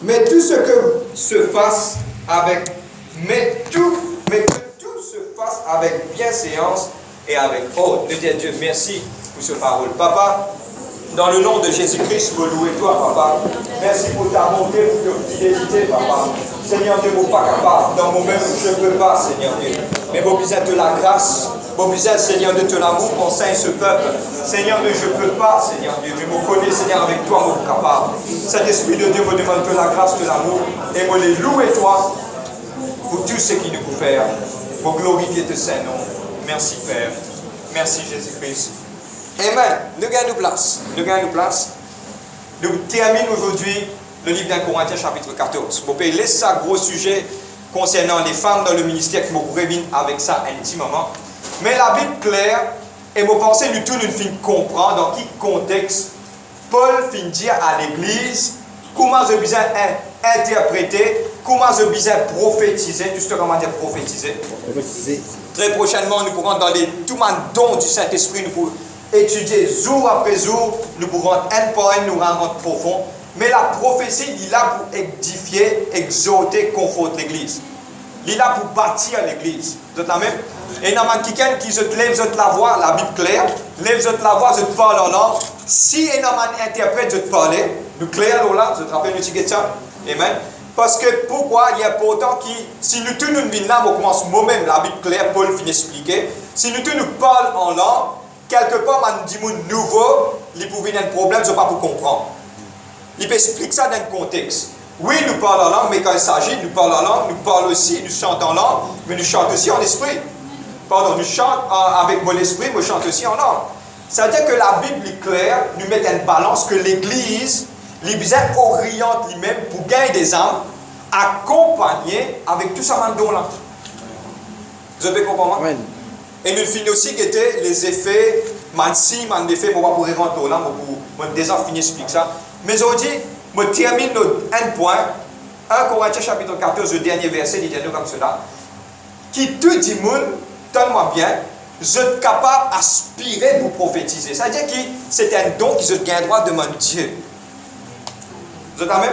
Mais tout ce que se fasse avec, mais que tout se fasse avec bienséance et avec ordre. Nous disons Dieu merci pour ce parole. Papa, dans le nom de Jésus-Christ, vous louez toi, papa. Merci pour ta bonté, pour ta fidélité, papa. Seigneur Dieu, vous pas capable. Dans moi-même, je ne peux pas, Seigneur Dieu. Mais vous besoin de la grâce. Vous besoin, Seigneur, de ton amour pour enseigne ce peuple. Seigneur Dieu, je ne peux pas, Seigneur Dieu. Mais vous connaissez, Seigneur, avec toi, vous capable. Cet esprit de Dieu me demande de la grâce, de l'amour. Et me les louer, toi, pour tout ce qu'il nous peut faire. Pour glorifier ton Saint-Nom. Merci, Père. Merci, Jésus-Christ. Amen. Nous gagnons place. Nous gagnons place. Nous terminons aujourd'hui le livre d'un Corinthiens chapitre 14. Vous pouvez laisser ça gros sujet concernant les femmes dans le ministère qui me reviennent avec ça intimement. Mais la Bible claire, et vous pensez nous tous nous fin comprendre dans quel contexte Paul fin dire à l'église comment je besoin interpréter, comment je besoin prophétiser, tout ce comment dire prophétiser. Très prochainement, nous pourrons dans les tout les dons du Saint-Esprit, nous pourrons étudier jour après jour, nous pourrons un par un nous rendre profond. Mais la prophétie, il est là pour édifier, exhorter, conforter l'Église. Il est là pour bâtir l'Église. Vous êtes la même? Et dans quelqu'un qui se lève la voix, la Bible claire, lève la voix, je te parle en langue. Si un homme interprète, je te parle, nous clair là, je te rappelle, nous disons ça. Amen. Parce que pourquoi il est important que si nous tous nous venons là, on commence moi-même, la Bible claire, Paul finit d'expliquer. Si nous tous nous parlons en langue, quelque part, on dit nouveau, il peut venir un problème, je ne sais pas pour comprendre. Il peut expliquer ça dans le contexte. Oui, nous parlons en langue, mais quand il s'agit, nous parlons en langue, nous parlons aussi, nous chantons en langue, mais nous chantons aussi en esprit. Pardon, nous chantons avec mon esprit, mais nous chantons aussi en langue. C'est-à-dire que la Bible est claire, nous met en balance que l'Église, les besoins oriente lui-même pour gagner des âmes, accompagner avec tout ça là. Vous avez compris? Amen. Et nous finissons aussi que les effets, si, man effet, pour pouvoir rentrer là, pour déjà finir expliquer ça. Mais aujourd'hui, je termine un point, 1 Corinthiens chapitre 14, le dernier verset, il dit comme cela. Qui tout dit, donne-moi bien, je suis capable d'aspirer pour prophétiser. C'est-à-dire que c'est un don qui se gagne droit de mon Dieu. Vous êtes même?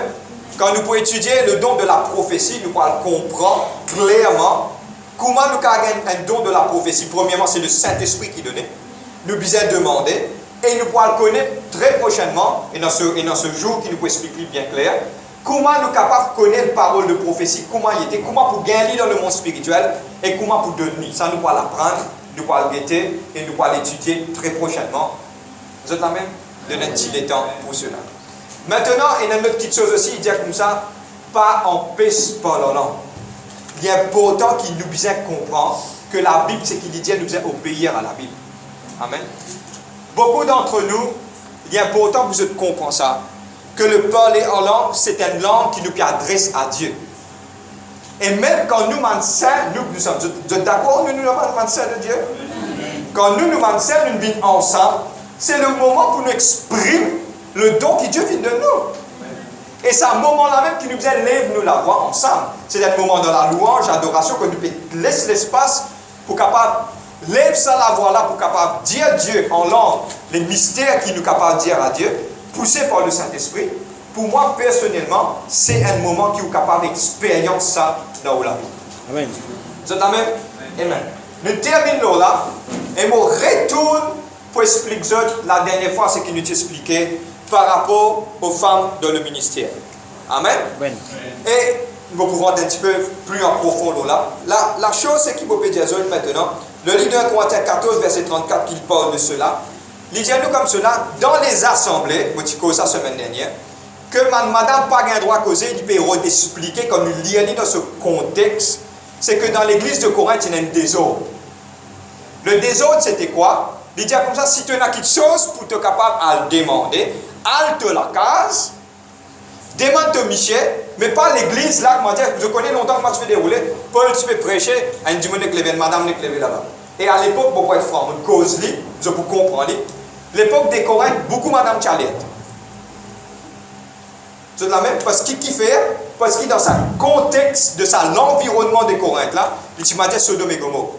Quand nous pouvons étudier le don de la prophétie, nous pouvons comprendre clairement comment nous avons un don de la prophétie. Premièrement, c'est le Saint-Esprit qui donne. Nous devons demander. Et nous pourrons le connaître très prochainement, et dans ce jour qui nous peut expliquer bien clair, comment nous sommes capables de connaître la parole de prophétie, comment il était, comment pour gagner dans le monde spirituel, et comment pour devenir. Ça, nous pourrons l'apprendre, nous pourrons le guetter, et nous pourrons l'étudier très prochainement. Vous êtes là même? Donnez-il temps pour cela. Maintenant, il y a une autre petite chose aussi, il dit comme ça, pas en paix par la langue. Il est important qu'il nous puisse comprendre que la Bible, c'est qu'il dit, nous devons obéir à la Bible. Amen. Beaucoup d'entre nous, il est important que vous compreniez ça, que le parler en langue, c'est une langue qui nous adresse à Dieu. Et même quand nous enseignons, nous sommes d'accord, nous enseignons de Dieu. Quand nous enseignons, nous venons ensemble, c'est le moment pour nous exprimer le don que Dieu vient de nous. Et c'est un moment-là même qui nous lève nous la voix ensemble. C'est un moment dans la louange, l'adoration, que nous laissons l'espace pour capable lève ça la voix là pour capable dire Dieu en langue, les mystères qu'il nous capable de dire à Dieu, poussé par le Saint-Esprit. Pour moi, personnellement, c'est un moment qui est capable d'expérimenter ça dans la vie. Amen. Vous êtes amen? Amen. Nous terminons là et je retourne pour expliquer la dernière fois ce qu'il nous expliqué par rapport aux femmes dans le ministère. Amen. Amen. Et nous pouvons être un petit peu plus en profondeur là. La chose, c'est qu'il peut dire maintenant. Le livre de 1 Corinthiens 14, verset 34, qu'il parle de cela. Il dit nous comme cela, dans les assemblées, je dis ça la semaine dernière, que madame pas un droit à causer, il peut expliquer, comme nous lisons dans ce contexte, c'est que dans l'église de Corinthe, il y a un désordre. Le désordre, c'était quoi? Il dit comme ça, si tu as quelque chose pour te capable à le demander, halte la case, demande-toi Michel, mais pas l'église là, comment dire, je connais longtemps comment tu fais dérouler, Paul tu peux prêcher, un dimanche que madame n'est levé là-bas. Et à l'époque, pour être franc, une cause, je peux comprendre, l'époque des Corinthes, beaucoup madame Charlotte. C'est la même, parce qu'il fait, parce qu'il dans ce contexte de l'environnement des Corinthes là, il m'a dit Sodome et Gomorrhe.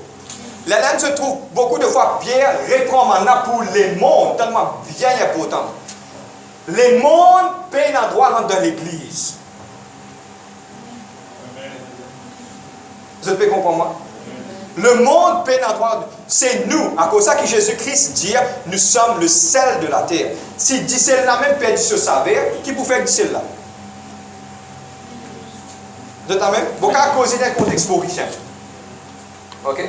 La laine se trouve beaucoup de fois, Pierre reprend maintenant pour les mondes, tellement bien important. Les mondes peinent un droit dans l'église. Vous pouvez comprendre moi? Le monde peine à droite. C'est nous. À cause de ça que Jésus-Christ dit, nous sommes le sel de la terre. Si dit celle-là même perd ce savoir, qui peut faire celle-là? Vous êtes la même? Vous pouvez causer d'un contexte mauricien. Ok?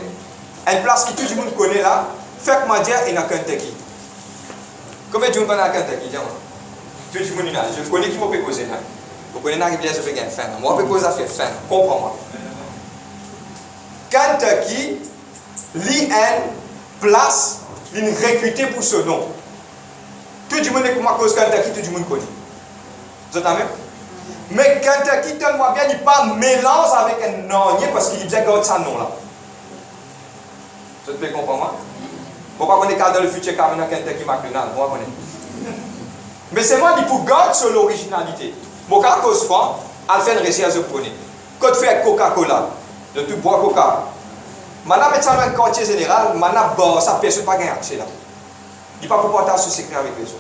Une place que tout le monde connaît là, fait que dire est dans Kentucky. Combien de gens sont dans Kentucky? Tout le monde est là. Je connais qui peut causer là. Vous connaissez qui peut faire une fin. Moi, je peux causer faire fin. Comprends-moi. Kentucky, li une place, une réputée pour ce nom. Tout le monde est comme à cause de Kentucky, tout le monde connaît. Vous êtes la même? Mais Kentucky, tellement bien, il n'est pas mélange avec un nom parce qu'il bien garde ça nom là. Vous pouvez comprendre moi? Pourquoi on est dans le futur car dans Kentucky McDonald's? Moi, je connais. Mais c'est moi qui pour garder sur l'originalité. Mon cas cause franc, elle fait une recette de prenez. Quand tu fais Coca-Cola, de tout boire Coca. Maintenant, mettre ça dans le quartier général, maintenant, bon, ça personne pas gagner accès là. Il n'y a pas pour partager ce secret avec les autres.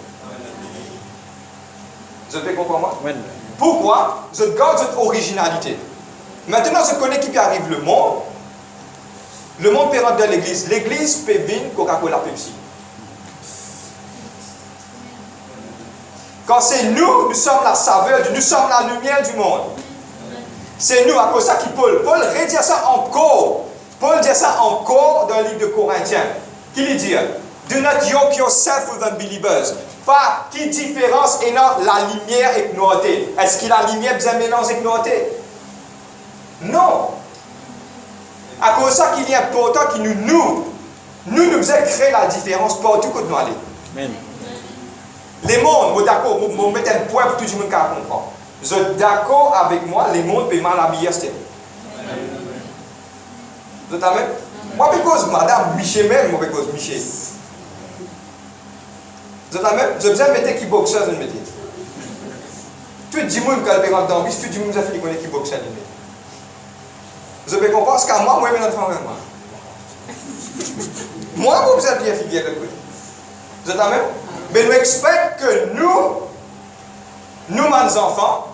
Vous pouvez comprendre moi? Oui. Pourquoi? Je garde cette originalité. Maintenant, je connais qui arrive le monde. Le monde peut rentrer dans l'église. L'église peut venir Coca-Cola Pepsi. Quand c'est nous, nous sommes la saveur, nous sommes la lumière du monde. C'est nous, à cause de ça qui Paul redit ça encore. Paul dit ça encore dans le livre de Corinthiens. Qui lui dit? Do not yoke yourself with unbelievers. Pas qui différence est dans la lumière et noté. Est-ce que la lumière bien mélange avec noté? Non. À cause de ça qu'il est important que nous devons créer la différence partout où nous allons. Amen. Les mondes, d'accord, je mettre un point pour tout le monde qui comprend. Vous êtes d'accord avec moi, les mondes peuvent mal habiller. Vous êtes d'accord? Moi, parce que madame Michel même, moi, parce que Michel. Vous êtes d'accord? Je besoin de mettre qui boxeur, je me mette. Tout le monde qui a le dans bis, tout le monde a fait qui boxeur. Vous avez compris? Parce que moi, je suis un moi. Moi, vous êtes bien figuré de côté. Vous êtes d'accord? Mais nous expectons que nous, mes enfants,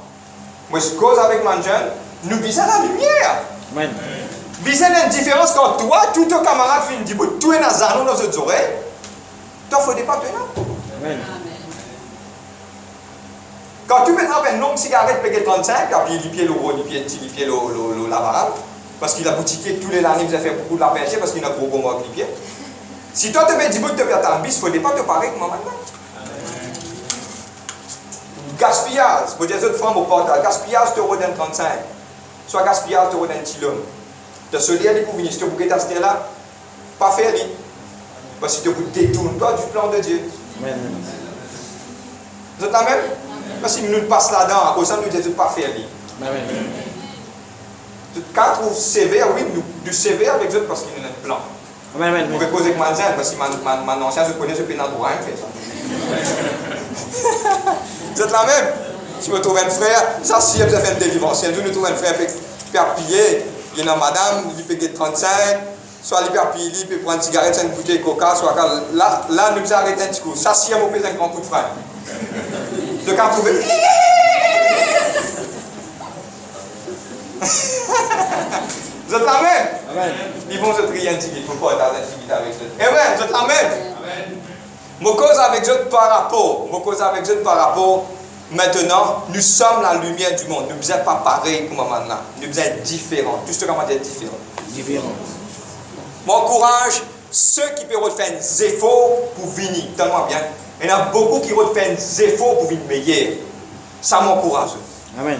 moi je cause avec mes jeunes, nous visons la lumière. Amen. Visons une différence quand toi, tout ton camarade fait une dit, tout est dans les anneaux dans les oreilles, toi, il ne faut pas tenir. Amen. Quand tu mets une longue cigarette PG 35, puis il pied le gros, il pied le lavarable, parce qu'il a boutiqué tous les années, il a fait beaucoup de la pêche, parce qu'il a gros gros avec les pieds. Si toi te mets 10 bouts de faire ta bis, il ne faut pas te parler comme maintenant. Gaspillage, pour dire autres femmes au portail, gaspillage te redonne 35, soit gaspillage te redonne tilum. Tu se lire pour venir, si tu veux que tu là, pas faire lui. Parce que tu détournes toi du plan de Dieu. Amen. Vous êtes la même? Parce que nous passons là-dedans, à cause de ça, nous disons pas faire lui. Amen. Quand tu trouves sévère, oui, nous sévère avec eux parce qu'il y a un plan. Amen. Vous pouvez causer avec ma zèle, parce que mon ancien, je connais, je peux dans le droit, il fait ça. Vous êtes la même? Si vous trouvez un frère, ça si vous avez fait une délivrance. Si vous trouvez un frère qui a pillé, il y a une madame, il peut payer 35, soit il peut payer, il peut prendre une cigarette, une bouteille de coca, soit là, nous nous arrêtons un petit coup. Ça si vous payez un grand coup de frein. De quand vous trouvez. Vous êtes la même? Amen. Ils vont se prier un petit peu, il ne faut pas être dans l'intimité avec eux. Amen, vous êtes la même? Amen. Mon cause avec Dieu par rapport, maintenant, nous sommes la lumière du monde. Nous ne sommes pas pareils comme maintenant. Nous sommes différents. Tout ce qu'on va être différent. M'encourage ceux qui peuvent faire des efforts pour venir tellement bien. Il y en a beaucoup qui peuvent faire des efforts pour venir meilleur. Ça m'encourage. Amen.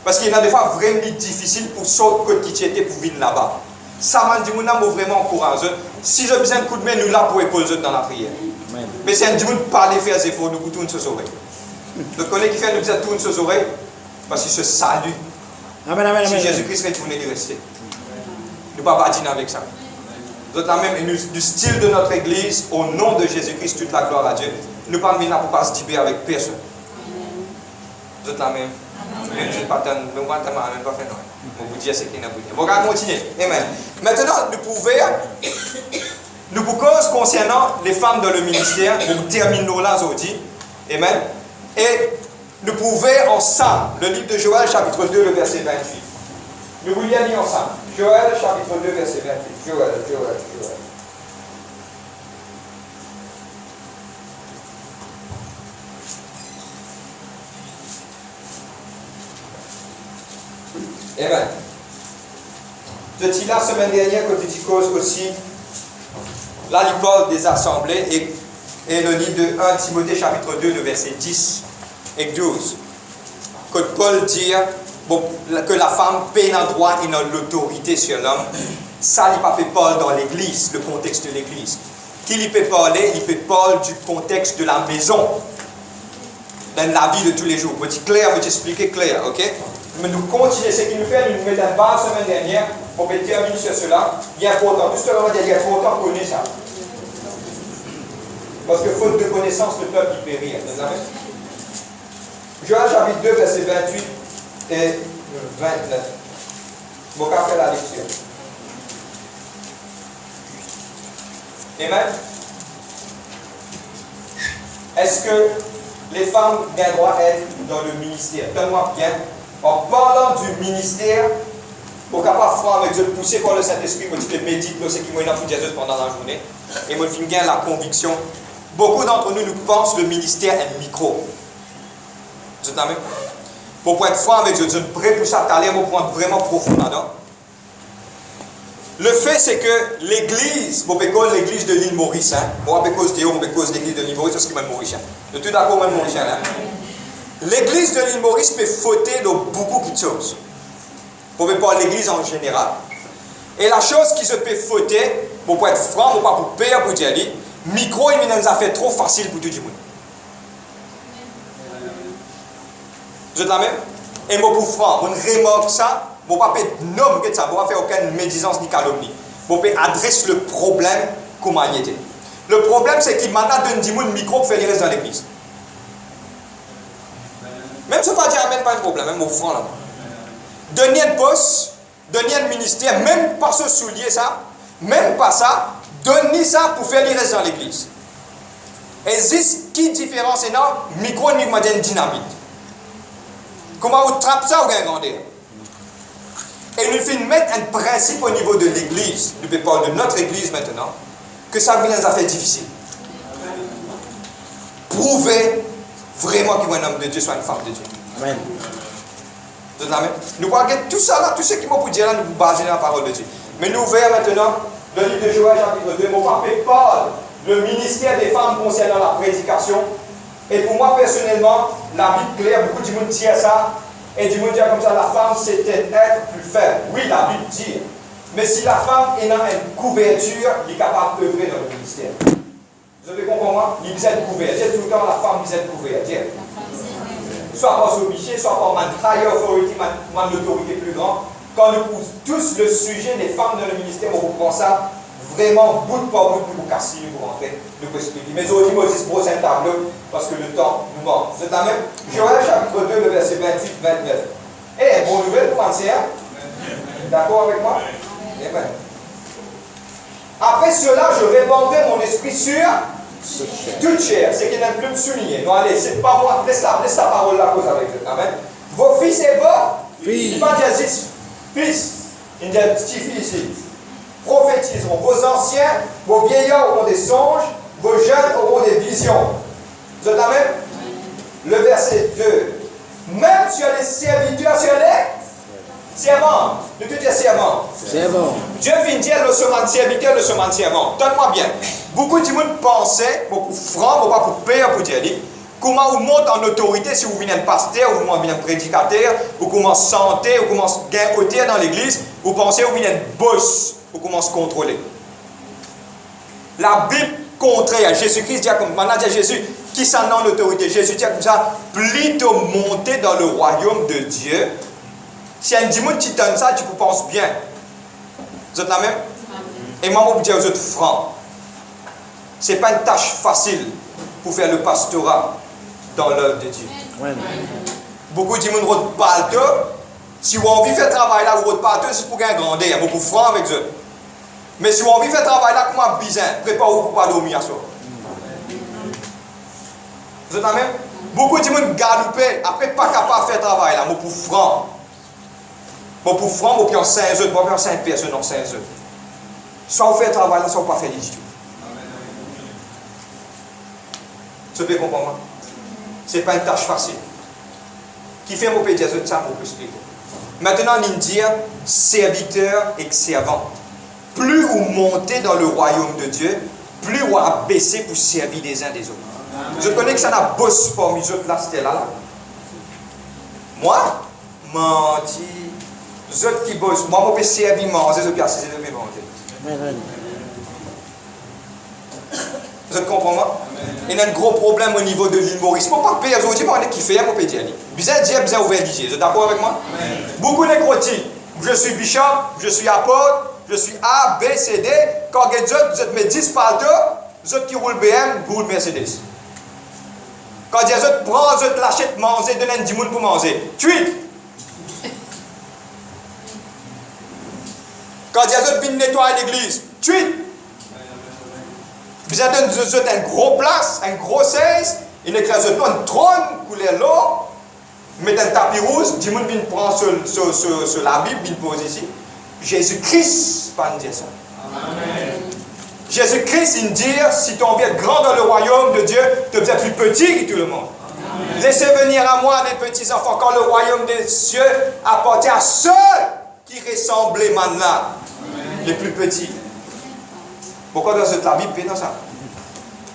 Parce qu'il y a des fois vraiment difficile pour sortir quotidien pour venir là-bas. Ça m'a dit, mon vraiment encouragé. Si j'ai besoin de coup de main, nous là pour épauler dans la prière. Amen. Mais si un dit, parler, faire des efforts, nous tournons sur les oreilles. Le collègue qui fait, nous disons, tourne sur les oreilles, parce qu'il se salue. Amen, amen, si Jésus-Christ retourne, il reste. Nous ne pouvons pas dîner avec ça. Nous sommes même du style de notre église, au nom de Jésus-Christ, toute la gloire à Dieu. Nous ne pouvons pas venir pour pas se diber avec personne. Vous êtes la même. Même si pas tant, même pas fait non. On vous dit c'est qu'il n'a pas dit. On va continuer. Amen. Maintenant, nous pouvons concernant les femmes dans le ministère, nous terminons là aujourd'hui. Amen. Et nous pouvons ensemble, le livre de Joël, chapitre 2, le verset 28. Nous vous lire ensemble. Joël, chapitre 2, verset 28. Joël. Amen. Je dis la semaine dernière que tu causes aussi là, il parle des assemblées et le livre de 1 Timothée chapitre 2, le verset 10 et 12. Que Paul dit que la femme paie un droit et une l'autorité sur l'homme. Ça, il pas fait Paul dans l'église, le contexte de l'église. Qui il peut parler? Il peut parler du contexte de la maison, dans la vie de tous les jours. Je dis clair, je vais t'expliquer clair, ok? Mais nous continuons, ce qui nous fait, nous mettons une base la semaine dernière, pour terminer sur cela, il est important. Tout ce que l'on va dire, il est important de connaître ça. Parce que faute de connaissance, le peuple il périt. Joël chapitre 2, verset 28 et 29. Bon, qu'à faire la lecture. Amen. Est-ce que les femmes ont un droit à être dans le ministère? Donne-moi bien. En parlant du ministère, pour capable faire avec Dieu, pousser par le Saint-Esprit, moi je médite, ce qui m'a pour Jésus pendant la journée, et moi je gagne la conviction. Beaucoup d'entre nous pensent que le ministère est micro. Vous êtes d'accord? Pour être franc avec Dieu, je suis prêt pour ça, t'aller au point vraiment profond là-dedans. Le fait, c'est que l'église, l'église de l'île Maurice, moi, cause de l'église de l'île Maurice, c'est ce qui m'a Maurice. Je suis d'accord avec Maurice là. L'église de l'île Maurice peut fauter de beaucoup de choses. Pour ne pas l'église en général. Et la chose qui se peut fauter, pour être franc, pour pas pour payer pour dire, micro, il nous a fait trop facile pour tout le monde. Vous êtes la même? Et moi, pour franc, on remarque ça, on ne peut pas nommer ça, on ne peut pas faire aucune médisance ni calomnie. On peut adresser le problème comme il était. Le problème, c'est qu'il m'a donné un micro pour faire les restes dans l'église. Même si pas dire amen, pas de problème, même au franc là. Donner un poste, donner un ministère, même pas se soulier ça, même pas ça, donner ça pour faire les restes dans l'église. Existe qui différence énorme, micro et micro dynamite. Comment on trappe ça ou bien grandeur? Et nous finissons mettre un principe au niveau de l'église, nous parlons de notre église maintenant, que ça vient des affaires difficiles. Prouver vraiment qu'un homme de Dieu soit une femme de Dieu. Amen. Nous voyons tout ça là, tout ce qui m'a pour dire là, nous basons sur la parole de Dieu. Mais nous ouvrons maintenant le livre de Joël chapitre 2. Mon papa parle le ministère des femmes concernant la prédication. Et pour moi personnellement, la Bible claire, beaucoup de monde dit ça. Et du monde dit comme ça, la femme c'est un être plus faible. Oui, la Bible dit. Mais si la femme est dans une couverture, elle est capable d'œuvrer dans le ministère. Vous avez compris moi? Il est couvert. Tout le temps la femme est couverte. Soit par soumission, soit par ma higher authority, ma autorité plus grande. Quand nous poussons tous le sujet des femmes dans le ministère, on reprend ça vraiment bout par bout pour casser, pour rentrer, pour expliquer. Mais aujourd'hui, moi aussi, c'est un tableau parce que le temps nous manque. C'est la même. Joël chapitre 2, le verset 28-29. Eh, bonne nouvelle pour l'ancien. D'accord avec moi? Amen. Après cela, je répandrai mon esprit sur toute chair. C'est qu'il n'a plus me souligner. Non, allez, c'est pas moi. Laisse la parole là, cause avec eux. Amen. Vos fils et vos filles. Il va dire fils. Il dit petit fils ici. Prophétiseront. Vos anciens, vos vieillards auront des songes. Vos jeunes auront des visions. Vous êtes amen? Le verset 2. Même sur les serviteurs, sur les servants. De tout dire servant. Servant. Dieu vient dire le chemin de serviteur, le chemin de servant. Donne-moi bien. Beaucoup de monde pensait, pour franc, pas pour payer, pour dire, comment vous montez en autorité si vous venez un pasteur, ou vous venez un prédicateur, ou comment santé, ou comment gagner hauteur dans l'église, vous pensez que vous venez un boss, ou comment se contrôler. La Bible contraire, Jésus-Christ dit comme maintenant dit Jésus, qui s'en a l'autorité. Jésus dit comme ça, plutôt monter dans le royaume de Dieu. Si un dimanche qui donne ça, tu penses bien. Vous êtes la même? Et moi, je vous dis aux autres francs. Ce n'est pas une tâche facile pour faire le pastorat dans l'œuvre de Dieu. Ouais. Beaucoup de gens ne rotent pas le temps. Si vous avez envie de faire travail là, vous ne rotez pas le temps, c'est pour gagner grandeur. Il y a beaucoup de francs avec eux. Mais si vous avez envie de faire travail là, comme un bizarre, préparez-vous pour ne pas dormir à soi. Vous êtes la même? Beaucoup de gens gardent après pas capable de faire travail là, mais pour francs. Bon, pour franc, bon, puis en 5 œufs, bon, puis en 5 personnes, en 5 œufs. Soit vous faites le travail là, soit vous pas faire les études. Tu peux comprendre? Ce n'est pas une tâche facile. Qui fait mon pédiatre, ça, on peut expliquer. Maintenant, on dit serviteur et servante. Plus vous montez dans le royaume de Dieu, plus vous abaissez pour servir les uns des autres. Je connais que ça n'a bossé parmi les autres là, c'était là. Moi, menti. Les autres qui bossent, moi, je peux servir, manger, je peux assister, je peux manger. Vous comprenez? Il y a un gros problème au niveau de l'île Maurice. Il ne faut pas payer aujourd'hui, mais on est qui fait, on peut dire. Bien Dieu, bien ouvert l'idée. Vous êtes d'accord avec moi? Beaucoup de crotis. Je suis bishop, je suis apôtre, je suis A, B, C, D. Quand vous êtes mes 10 paltos, vous êtes qui roulent BM, vous roulez Mercedes. Quand vous êtes prends, vous êtes l'achète, manger, donnez 10 000 pour manger. Tweet. Quand vous êtes venu nettoyer l'église, tweet. Vous êtes un gros place, un gros 16, il écrase un trône, couleur l'eau, met un tapis rouge, 10 000 viennent prendre sur la Bible, viennent poser ici. Jésus-Christ, pas dire ça. Amen. Jésus-Christ, il dit, si tu envie être grand dans le royaume de Dieu, tu deviens plus petit que tout le monde. Amen. Laissez venir à moi les petits enfants, quand le royaume des cieux appartient à ceux qui ressemblent maintenant, les plus petits. Pourquoi dans la Bible, dans ça?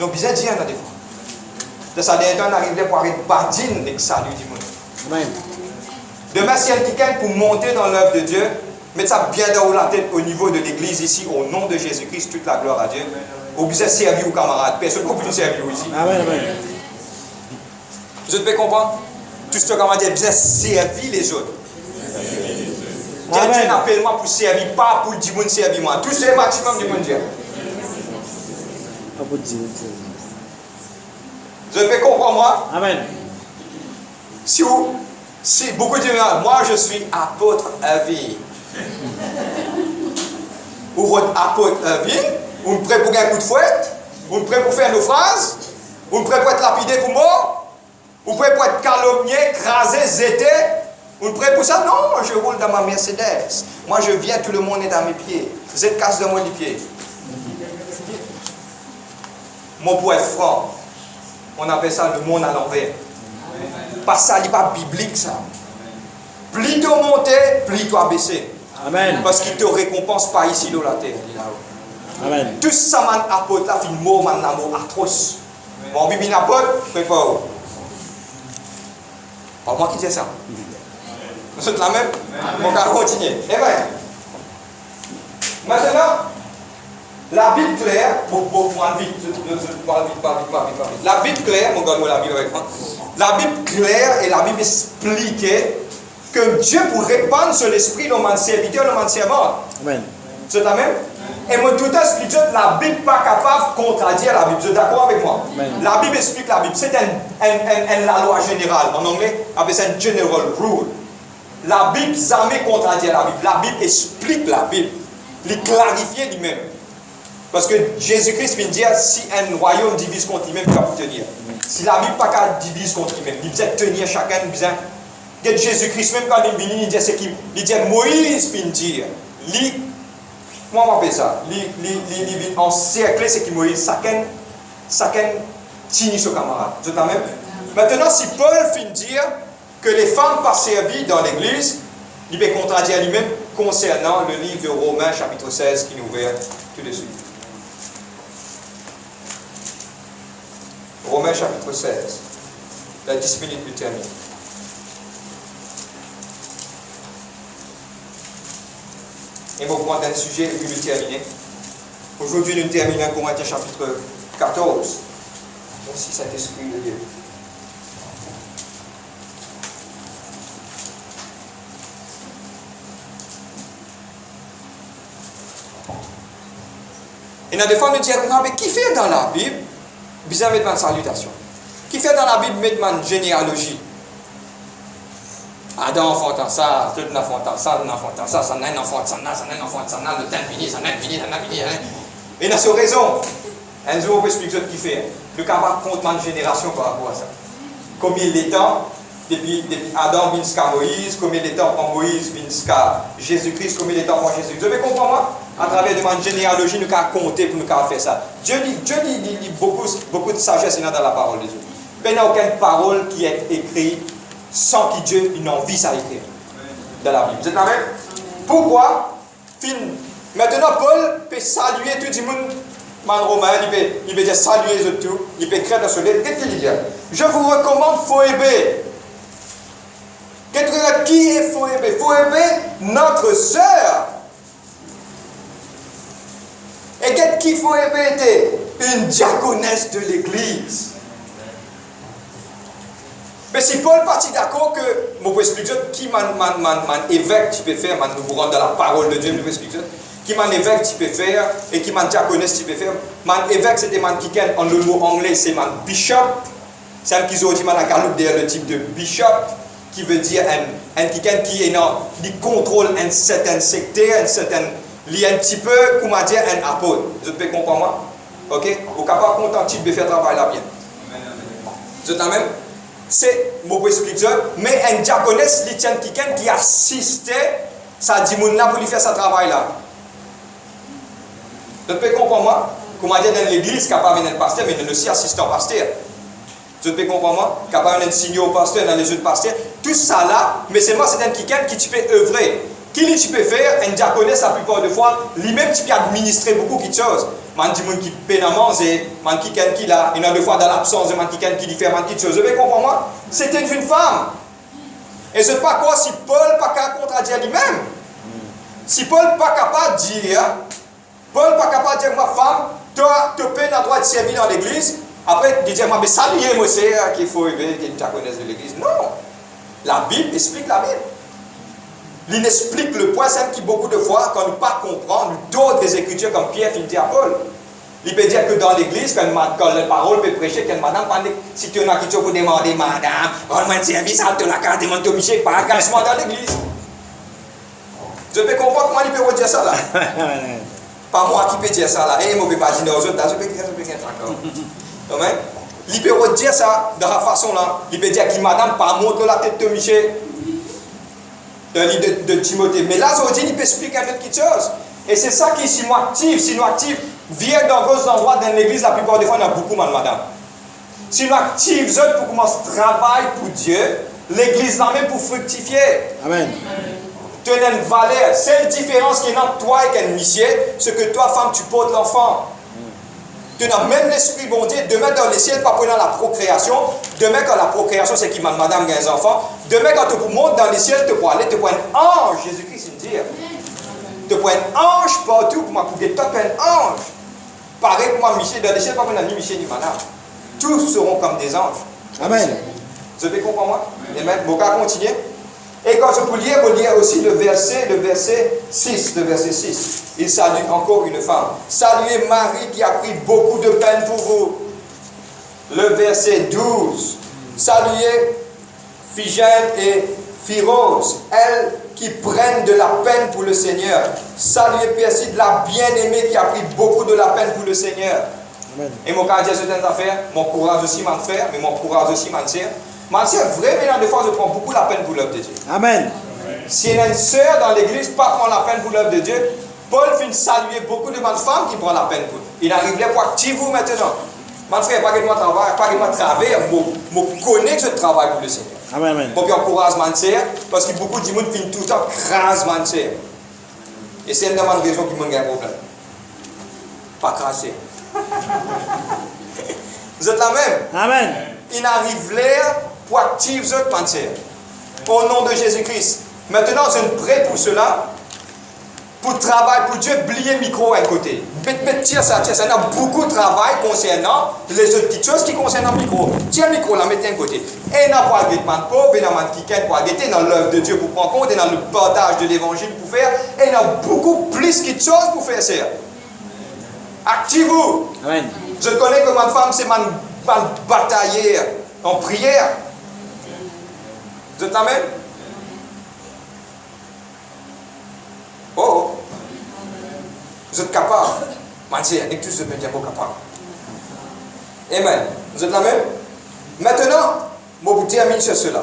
Donc, bien dire, on a des fois. De ça, dernier temps, on arrive pour avoir une badine avec salut du monde. Amen. Demain, si il y a quelqu'un pour monter dans l'œuvre de Dieu, mettre ça bien dans la tête au niveau de l'église ici, au nom de Jésus-Christ, toute la gloire à Dieu. Vous besoin servir aux camarades. Personne ne peut servir ici. Amen. Amen. Vous pouvez comprendre? Tout ce que camarade dit, bien servir les autres. Dieu n'appelle moi pour servir, pas pour dire monde servir moi. Tout c'est le maximum du monde Dieu. Vous pouvez comprendre moi? Amen. Si beaucoup disent, moi je suis apôtre à vie. Ou votre apôtre à vie, ou prêt pour un coup de fouette, ou prêt pour faire nos phrases, ou prêt pour être lapidé pour moi, ou prêt pour être calomnié, crasé, zété, ou prêt pour ça? Non, je roule dans ma Mercedes. Moi je viens, tout le monde est à mes pieds. Vous êtes casse de moi les pieds. Moi pour être franc, on appelle ça le monde à l'envers. Parce que ça n'est pas biblique ça. Plutôt monter, plutôt abaisser. Amen. Parce qu'il ne te récompense pas ici dans la terre. Amen. Tout ça, man apôtre, là, fait mot, man amour atroce. Mon bibi apôtre, prépare. Pas moi qui dis ça. Vous êtes la même? On va continuer. Eh bien, maintenant, la Bible claire, pour prendre vite, la Bible claire, mon gars, la Bible avec moi. La Bible claire et la Bible expliquée que Dieu pour répandre sur l'esprit de mon serviteur, de mon servante. Amen. C'est la même? Et moi, tout explique, la Bible n'est pas capable de contredire la Bible. Vous êtes d'accord avec moi? Amen. La Bible explique la Bible. C'est la loi générale. En anglais, c'est un general rule. La Bible jamais contredire la Bible. La Bible explique la Bible. Les clarifier lui-même. Parce que Jésus-Christ vient dire, si un royaume divise contre lui-même, il va tenir. Si la Bible n'a pas divise contre lui-même, il doit tenir chacun, il doit. Jésus-Christ, même quand il vient, il dit, c'est qui? Il dit, Moïse vient dire, comment on appelle ça? Il vient encercler, c'est qui Moïse, chacun tient son camarade. C'est la même. Maintenant, si Paul vient dire que les femmes pas servies dans l'église, il va contredire lui-même concernant le livre de Romains, chapitre 16, qui nous ouvert tout de suite. Romains chapitre 16. La 10 minutes plus termine. Et on va prendre un sujet et puis le terminer. Aujourd'hui, nous terminons Corinthiens chapitre 14. Merci Saint-Esprit de Dieu. Et dans des fois, nous disons, mais qui fait dans la Bible? Bizarre mettre une salutation. Qui fait dans la Bible mettre une généalogie? Adam enfantant ça, tout enfantant ça, un enfant ça, ça n'a un enfant ça, ça n'a un enfant ça, le temps fini, ça n'a fini, ça n'a fini. Et dans cette raison, un jour, on peut expliquer ce qu'il fait. Le capable compte une génération par rapport à ça. Combien il est temps, depuis Adam jusqu'à Moïse, combien de temps prend Moïse jusqu'à Jésus-Christ, combien de temps prend Jésus-Christ. Vous devez comprendre moi? À travers de généalogie, nous avons compté pour nous faire ça. Dieu dit beaucoup de sagesse dans la parole de Dieu. Mais il n'y a aucune parole qui est écrite sans que Dieu ait envie de l'écrire dans la Bible. Vous êtes là même? Pourquoi? Maintenant, Paul peut saluer tout le monde. Romain, il peut dire saluer les autres tout. Il peut écrire dans ce livre. Qu'est-ce qu'il dit? Je vous recommande Phoébé. Qui est Phoébé? Phoébé, notre sœur. Et qu'est-ce qui Phoébé était? Une diaconesse de l'église. Mais si Paul partit d'accord que, je peux expliquer qui évêque tu peux faire, nous vous rendre dans la parole de Dieu, je peux expliquer qui évêque tu peux faire et qui diaconesse tu peux faire. Évêque c'était qui en le mot anglais c'est bishop. C'est un qui ont dit derrière le type de bishop qui veut dire un qui contrôle un certain secteur, un certain un petit peu comment dire un apôtre. Vous pouvez comprendre moi? OK? Vous êtes capable content de faire travail là bien. Vous êtes là même? C'est mon expliquer mais un diaconesse qui assistait ça dit mon là pour lui faire ce travail là. Vous pouvez comprendre moi? Comment dire dans l'église capable d'un pasteur mais il aussi assistant pasteur. Vous pouvez comprendre moi? Capable d'un signaux pasteur dans les autres pasteurs. Tout ça là, mais c'est moi c'est un qui tu peux œuvrer. Qui tu peux faire un diaconesse la plupart des fois, lui-même tu peux administrer beaucoup de choses. Man dit qui peine à manger, man qui là, il y a des fois dans l'absence de man qui fait man qui chose. Vous pouvez comprendre moi? C'était une femme. Et c'est pas quoi si Paul pas capable de contredire lui-même. Si Paul pas capable de dire, ma femme, toi, tu peine à droit de servir dans l'église. Après, il dit, mais saluez moi c'est qu'il faut aimer, qu'il diaconesse de l'église. Non. La Bible explique la Bible. Il explique le point simple qui beaucoup de fois, quand nous ne pas comprendre, nous d'autres des Écritures comme Pierre dit à Paul. Il peut dire que dans l'église, quand la parole peut prêcher, quand madame, si tu as une question pour demander, madame, rends-moi un service, à la carte, demande au Michel, pas engagement dans l'église. Je peux comprendre comment il peut dire ça là. Pas moi qui peux dire ça là. Et moi, je ne peux pas dire aux autres, je peux dire d'accord. Il peut dire ça de la façon là. Il peut dire que madame, pas montre la tête de Michel. Dans le livre de Timothée. Mais là, aujourd'hui, il peut expliquer quelque chose. Et c'est ça qui est si nous actif, vient dans vos endroits dans l'église, la plupart des fois, on a beaucoup, madame. Si nous actifs, pour commencer à travailler pour Dieu, l'église là même pour fructifier. Amen. Tu as une valeur. C'est la différence qui est entre toi et un monsieur, c'est que toi, femme, tu portes l'enfant. Tu as même l'esprit bon Dieu. Demain dans les ciels, pas pendant la procréation. Demain quand la procréation, c'est qui madame a des enfants. Demain quand tu montes dans les ciels, tu peux aller, tu prends un ange. Jésus-Christ il dit. Tu prends un ange partout pour m'accoupler. Tu un ange. Pareil pour moi, Michel, dans les ciels, pas pendant ni Michel ni madame. Tous seront comme des anges. Amen. Vous avez compris moi? Amen. Vous pouvez continuer. Et quand je peux lire aussi le verset 6, il salue encore une femme. Saluez Marie qui a pris beaucoup de peine pour vous. Le verset 12. Saluez Phygène et Phyrose, elles qui prennent de la peine pour le Seigneur. Saluez Perside, la bien-aimée qui a pris beaucoup de la peine pour le Seigneur. Amen. Et mon cas, certaines affaires, mon courage aussi, mon frère, mais mon courage aussi, ma sœur. Ma sœur, vraiment, des fois, je prends beaucoup la peine pour l'œuvre de Dieu. Amen. Si il y a une sœur dans l'église, pas prendre la peine pour l'œuvre de Dieu, Paul finit saluer beaucoup de ma femmes qui prennent la peine pour. Il arrive là pour activer vous maintenant. Mon frère, pas que moi travaille, pas que moi travaille, je connais que je travaille pour le Seigneur. Amen, amen. Pour encourager ma sœur, parce que beaucoup de gens finissent tout le temps crase ma sœur. Et c'est une des raisons qui m'a un problème. Pas craser. Vous êtes la même? Amen. Il arrive là pour activer votre pensée. Au nom de Jésus-Christ. Maintenant, je suis prêt pour cela. Pour travailler, pour Dieu, oublier le micro à un côté. Tiens ça. Il y a beaucoup de travail concernant les autres petites choses qui concernent le micro. Tiens le micro là, mettez à un côté. Et il n'y a pas de pauvre, il y a pas de qui pour arrêter dans l'œuvre de Dieu pour prendre compte, et dans le partage de l'évangile pour faire. Et il y a beaucoup plus de choses pour faire ça. Activez-vous. Amen. Je connais que ma femme, c'est ma bataillère en prière. Vous êtes la même? Oh, vous êtes capable. Maintenant, on est tous capables. Amen. Vous êtes la même? Maintenant, je vous termine sur cela.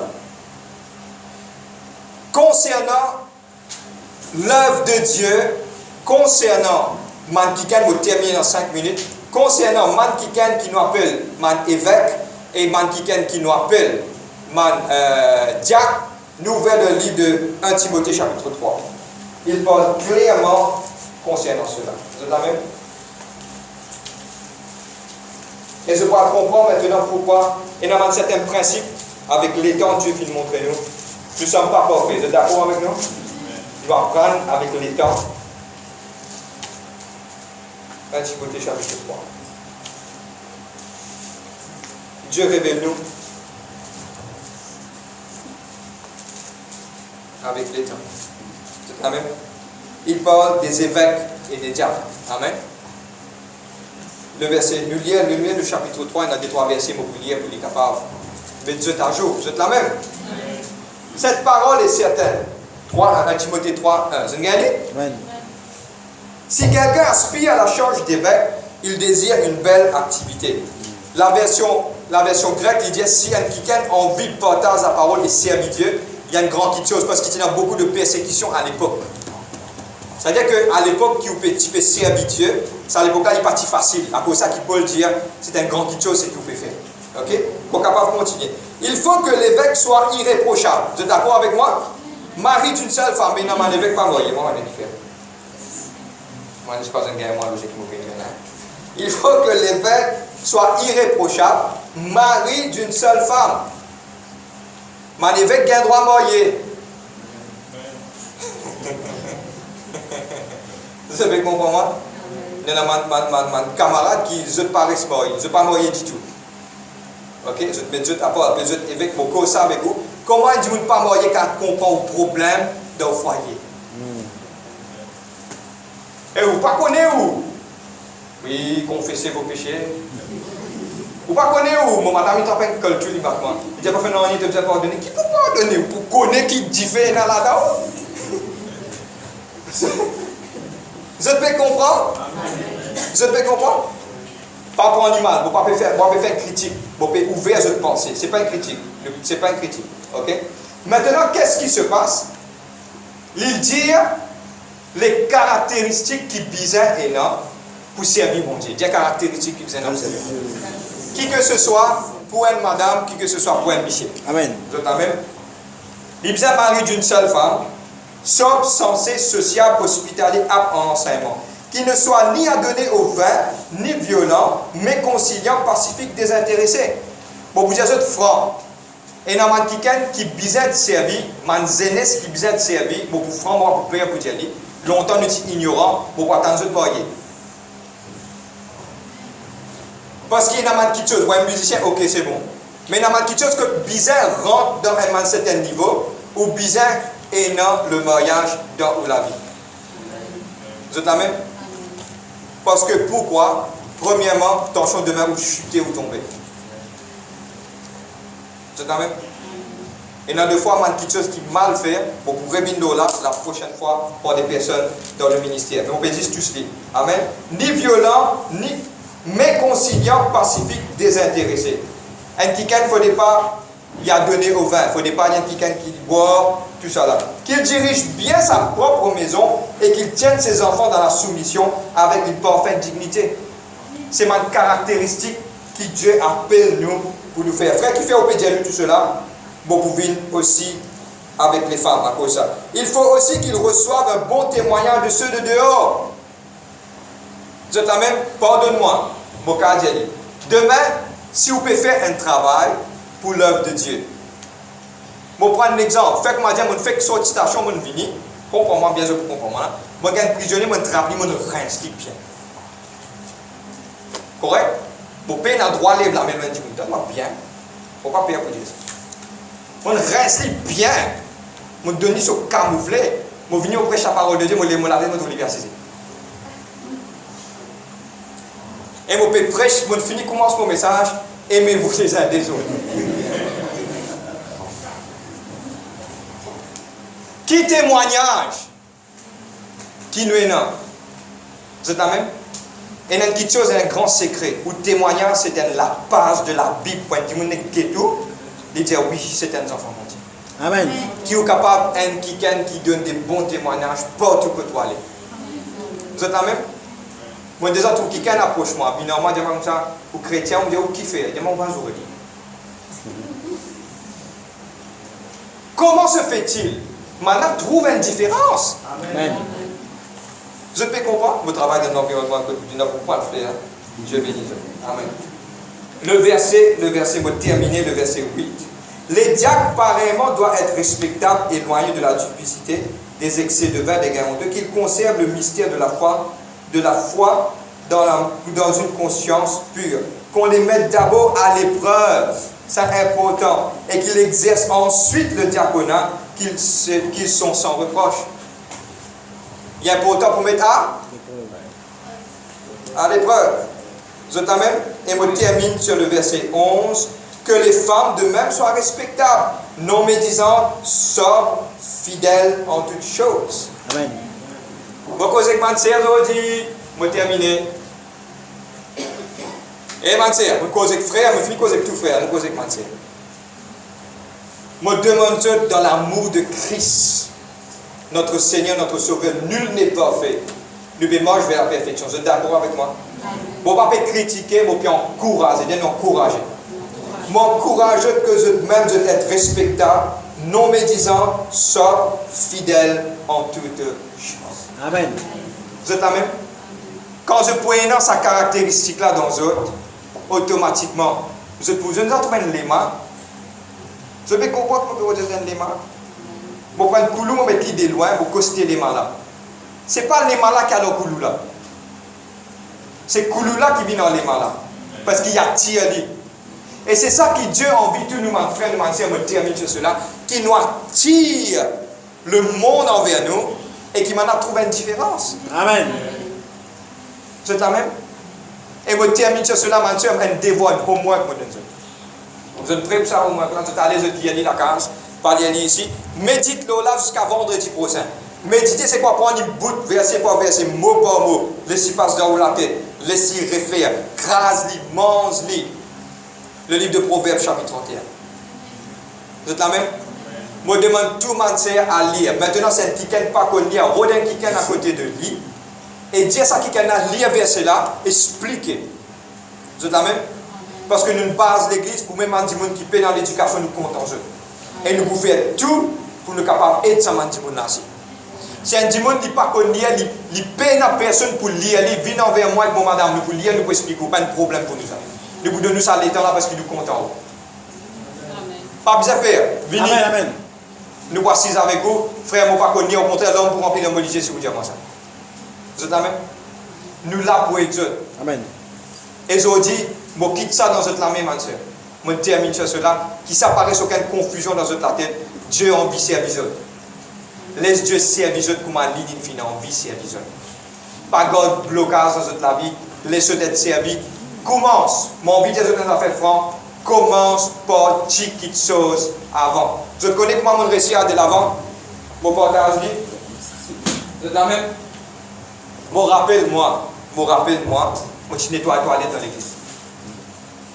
concernant l'œuvre de Dieu, concernant man qui va terminer en 5 minutes, concernant man qui nous appelle man évêque et man qui nous appelle man diacre, nous ouvrons le livre de 1 Timothée chapitre 3. Il parle clairement concernant cela. Vous êtes là même? Et je pourrais comprendre maintenant pourquoi il y a certains principes avec les temps Dieu qui nous montre nous. Nous ne sommes pas parfaits. Vous êtes d'accord avec nous? Nous allons apprendre avec les temps. 1 Timothée chapitre 3. Dieu révèle-nous avec les temps. C'est Amen. Il parle des évêques et des diacres. Amen. Le verset, nous lisons le chapitre 3, il y a des 3 versets, mais vous lire pour les capables. Mais Dieu est à jour, vous êtes la même. Cette parole est certaine. 1 Timothée 3, 1. Vous regardez? Si quelqu'un aspire à la charge d'évêque, il désire une belle activité. La version grecque, il dit si quelqu'un a envie de partager la parole et servir Dieu, il y a une grande chose parce qu'il y a beaucoup de persécutions à l'époque. C'est-à-dire qu'à l'époque, tu peux servir Dieu, c'est à l'époque-là, il est parti facile. À cause de ça, qu'il peut le dire, c'est une grande chose, c'est ce qu'il peut faire. Ok? Pour capable continuer. Il faut que l'évêque soit irréprochable. Vous êtes d'accord avec moi? Mari d'une seule femme, mais non, mon évêque pas moi, moi, on est différent. Moi, je ne suis pas un gars, moi, logique, il faut que l'évêque soit irréprochable, mari d'une seule femme. Mon évêque a un droit à marier. Vous savez comment moi? Il y a un camarade qui ne pas marié, ne pas marié du tout. Ok? Je vais à part, je vais avec mon cause avec vous. Comment il dit ne pas marié quand on comprend le problème dans le foyer? Et vous ne connaissez où? Oui, confessez vos péchés. Vous ne connaissez où? Mon madame, il trappe une culture, il m'a il dit pas fait non, il te pardonner. Qui peut pardonner? Pour connaître qui diffère dans la dame? Vous pouvez comprendre? Vous pouvez comprendre? Pas pour animal, vous ne pouvez pas faire une critique. Vous pouvez ouvrir votre pensée. Ce n'est pas une critique. C'est pas une critique. Ok? Maintenant, qu'est-ce qui se passe? Il dit les caractéristiques qui bizarres et non pour servir mon Dieu. Des caractéristiques qui bizarres pour servir. Qui que ce soit pour une madame, qui que ce soit pour un monsieur. Amen. Vous êtes amen? Il bizarre mari d'une seule femme, sobre, sensé, sociable, hospitalier, apte en enseignement. Qui ne soit ni adonné au vin, ni violent, mais conciliant, pacifique, désintéressé. Bon, vous êtes franc. Et dans man qui bizarre de servir, man zénès qui bizarre de servir, bon, pour franc, moi, pour payer pour dire, longtemps nous sommes ignorants, pour attendre de marier. Parce qu'il y a un qui chose, un musicien, ok, c'est bon. Mais il y a un qui chose que bizarre rentre dans un certain niveau, ou bizarre est dans le mariage dans la vie. Vous êtes la même? Parce que pourquoi? Premièrement, tension demain ou chuter ou tomber. Vous êtes la même? Et il y a deux fois, quelque chose qui mal fait, bon, pour revenir là la prochaine fois pour des personnes dans le ministère. Mais on peut dire tout cela. Amen. Ni violent, ni mais conciliant, pacifique, désintéressé. Un quelqu'un ne faudrait pas y a donné au vin, il ne faudrait pas y a quelqu'un qui boit, tout ça là. Qu'il dirige bien sa propre maison et qu'il tienne ses enfants dans la soumission avec une parfaite dignité. C'est ma caractéristique que Dieu appelle nous pour nous faire. Frère qui fait au pédialu tout cela, bon pour venir aussi avec les femmes à cause de ça. Il faut aussi qu'ils reçoivent un bon témoignage de ceux de dehors. Je t'amène, pardonne-moi, mon cardiaque. Demain, si vous pouvez faire un travail pour l'œuvre de Dieu. Je vais prendre un exemple. Fait que je dis, je fais que sortir station, je viens. Comprends-moi bien, je comprends-moi. Je suis un prisonnier, je suis rappelé, je rince les pieds. Correct? Je paye un droit à lever la main, je dis, donne-moi bien. Il ne faut pas payer pour dire ça. Je rince les bien. Je donne ce camouflé. Je viens au prêcher la parole de Dieu, je me laver, je me libérer. Et je prêche, je finis, commence mon message, aimez-vous les uns des autres. Qui témoignage? Qui nous est là? Vous êtes là même? Et il y a quelque chose, un grand secret. Où témoignage, c'est la base de la Bible. Quand il dit tout, il dit oui, c'est un enfant de Dieu. Amen. Qui est capable qui donne des bons témoignages partout que tu aller. Vous êtes là même? Moi, déjà, tout qui approche moi, binairement, je dis comme ça, aux chrétiens, on me dit, qui fait? Je dis, on va jouer. Comment se fait-il? Maintenant, trouve une différence. Amen. Je peux comprendre. Vous travaillez dans l'environnement que vous n'avez pas le faire. Dieu bénisse. Amen. Le verset, vous terminez le verset 8. Les diacres, pareillement, doivent être respectables, éloignés de la duplicité, des excès de vin, des gains honteux, qu'ils conservent le mystère de la foi dans une conscience pure. Qu'on les mette d'abord à l'épreuve, c'est important, et qu'ils exercent ensuite le diaconat, qu'ils sont sans reproche. Il est important pour mettre à l'épreuve. Vous êtes même? Et on termine sur le verset 11. Que les femmes de même soient respectables, non médisantes, sobres, fidèles en toutes choses. Amen. Vous causez que ma sœur aujourd'hui, je termine. Et ma sœur, je cause que frère, je finis cause que tout frère, je cause que ma sœur. Je demande dans l'amour de Christ, notre Seigneur, notre Sauveur, nul n'est parfait. Nous marchons vers la perfection. Vous êtes d'accord avec moi? Je ne vais pas critiquer, mais je vais encourager, bien encourager. M'encourage que vous-même vous êtes respectable, non médisant, sobre, fidèle en toutes choses. Amen. Vous êtes la même? Quand je pointe dans sa caractéristique-là dans autres, automatiquement, je ne trouve les mains. Je vais comprendre que vous avez les mains. Vous prenez le coulou, vous mettez de loin, vous costez les mains là. Ce n'est pas les mains là qui ont le coulou là. C'est le coulou là qui vient dans les mains là. Parce qu'il y a tiré. Et c'est ça que Dieu envie tous nous, mon frère, nous, sœur, me termine sur cela, qui nous attire le monde envers nous et qui m'en a trouvé une différence. Amen. C'est la même? Et me termine sur cela, mon sœur, un devoir, un homework, vous êtes prêts pour ça, homework là? Tout à l'heure, je dis la case, pas ici. Médite-le là jusqu'à vendredi prochain. Méditer, c'est quoi? Prendre une bout, verset par verset, mot par mot, laissez passer dans la tête, laissez réfléchir, crase-li, mange-li. Le livre de Proverbes, chapitre 31. Vous êtes là même? Je demande tout le monde à lire. Maintenant, c'est un qui pas qu'on lit, Rodin qui à côté de lui. Et dire ça qui a lire verset là, expliquer. Vous êtes là même? Parce que nous base l'église pour même un monde qui paie dans l'éducation, nous comptons en jeu. Et nous pouvons faire tout pour nous capables d'aider ce monde là. Si un monde qui pas qu'on lire, il paie à personne pour lire, il vient envers moi, bon madame, nous pour lire, nous pour expliquer, pas de problème pour nous. Nous vous donnons ça l'état là parce qu'il nous compte en haut. Pas besoin de faire. Venez. Amen, amen. Nous voici avec vous. Frère, mon pas connu, au contraire, l'homme pour remplir le mobilier si vous dites moi ça. Vous êtes amen? Nous là pour être Dieu. Amen. Et je dis, je quitte ça dans votre main, ma soeur. Je termine sur cela. Qui s'apparaît aucune confusion dans votre tête. Dieu a envie de servir. Laisse Dieu servir comme un ligne infinie, envie de servir. Pas de blocage dans votre vie. Laisse-le être servi. Commence, mon envie de dire dans fait franc, commence par petites choses avant. Je connais comment mon récit de l'avant, mon partage dit, vous êtes la même? Rappelle-moi, je nettoie la toilette dans l'église.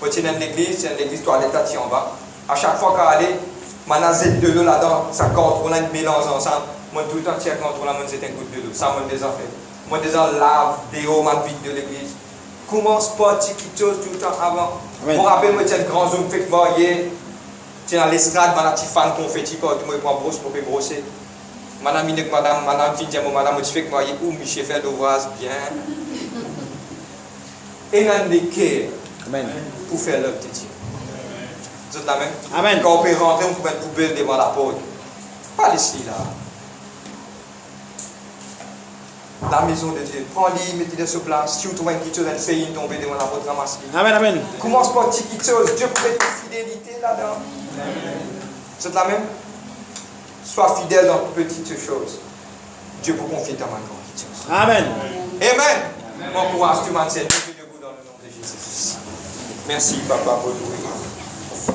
Quand tu es dans l'église, c'est l'église toilette là, tu es en bas. À chaque fois qu'elle est, je de l'eau là-dedans, ça contrôle un mélange ensemble. Moi, tout le temps, je contrôle, c'est un coup de l'eau. Ça m'a déjà fait. Moi, déjà, lave des hauts, ma vide de l'église. Commence par petites choses tout le temps avant. Je me rappelle, moi, tu as un grand zoom fait que moi, tu es dans l'estrade, madame, tu fan confetti, quand tu me prends brosse pour brosser. Madame, madame, fille, madame, tu fais que moi, où Michel fait l'ouvrage bien. Et dans les cœurs pour faire l'œuvre de Dieu. Vous êtes la même? Amen. Quand on peut rentrer, on peut mettre poubelle devant la porte. Pas ici, là. La maison de Dieu. Prends-les, mettez-les sur place. Si vous trouvez une chose, une feuille tombée devant la porte, ramassez. Amen, amen. Commence par petite chose. Dieu peut être fidélité là-dedans. Vous êtes la même? Sois fidèle dans petites choses. Dieu peut confier ta main grande chose. Amen. Amen. Mon courage, tu m'enseignes. Mettez debout dans le nom de Jésus. Merci, Papa, pour nous.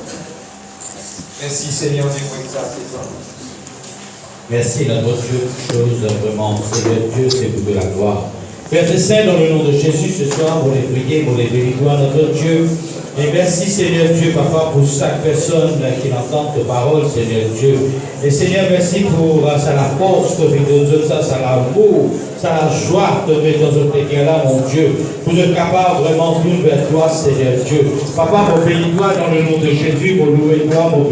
Merci, Seigneur, Dieu, exalté toi. Merci, notre Dieu, chose vraiment, Seigneur Dieu, c'est vous de la gloire. Père Saint, dans le nom de Jésus, ce soir, pour les prier, pour les bénir, notre Dieu, Et merci Seigneur Dieu, Papa, pour chaque personne qui entend tes paroles, Seigneur Dieu. Et Seigneur, merci pour ça la force que tu nous donnes, ça l'amour, ça la joie de mettre dans notre là, mon Dieu. Pour être capable vraiment de vers toi, Seigneur Dieu. Papa, mon bénis-toi dans le nom de Jésus, mon louer toi, mon